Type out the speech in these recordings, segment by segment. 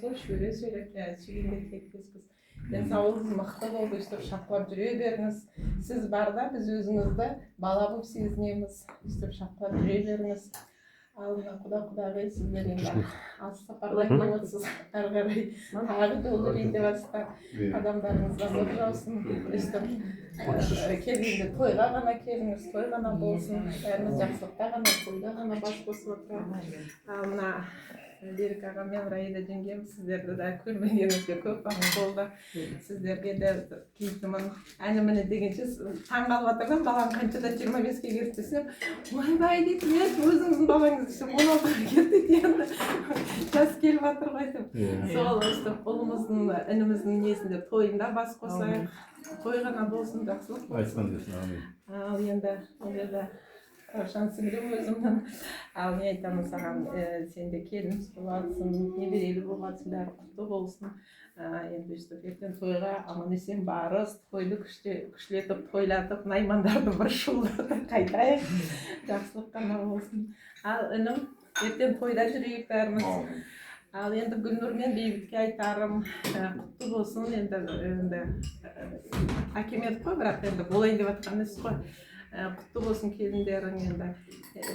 сол шөре сөйлеп сүйгенге тілектеспіз. Денсаулығыңыз мықты болып өстіп шапқылап жүре беріңіз. Сіз барда біз өзіңізді бала болып сезінеміз. Өстіп шапқылап жүре беріңіз. Алдына құда сіздер енді алыс сапарға келіп отырсыз. Әрі қарай тағы да olur ете бастап адамдарыңызға нұр жаусын. Өстіп келгенде тойға ғана келіңіз, той ғана болсын. Бәріміз жақсылықта ғана, тойда ғана бас қосып отырамыз. Ал мына Берік аға мен Раида жеңгем сіздерді де көрмегенімізге көп уақыт болды. Сіздерге де кейтімін әні-міне дегенше таңғалып отырдым. Балам қаншада 25-ке келді десем, ойбай дейді, мен өзіңіздің балаңыз десем 16-ға келді дейді енді. Жас келіп жатыр ғой деп. Сол өстіп ұлымыздың, ініміздің несінде тойында бас қосайық. Той ғана болсын, жақсылық болсын. Айтқан десін, амин. Ал енді ол Равшан сіңірім өзімнің. Ал не айтамын саған, сен де келін болғансың, немерелі болғансың, бәрі құтты болсын. Енді өстіп ертең тойға аман-есен барыз, тойды күшлетіп, тойлатып, наймандарды бір шулатып қайтайық. Жақсылық қана болсын. Ал інім, ертең тойда жүрейік бәріміз. Ал енді Гүлнұр мен Бейбітке айтарым, құтты болсын. Енді әкемет қой, бірақ енді болайын деп жатқан емес қой. Құтты болсын келіндерің енді.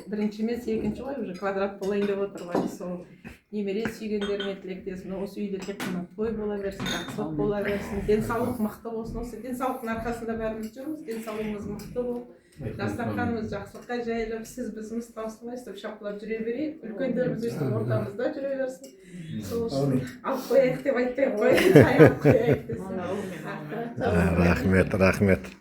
Бірінші емес, екінші ғой, уже квадрат болайын деп отыр ғой. Сол немере сүйгендеріме тілектесін. Осы үйде тек қана той бола берсін, жақсылық бола берсін. Денсаулық мықты болсын. Осы денсаулықтың арқасында бәріміз жүрміз. Денсаулығымыз мықты болып, дастарханымыз жақсылыққа жайылып, сіз бізіміз таусылмай өстіп шапқылап жүре берейік. Үлкендеріміз өстіп ортамызда жүре берсін. Сол үшін алып қояйық деп айтпай ақ қояйық. Алып қояйық десін. Рахмет.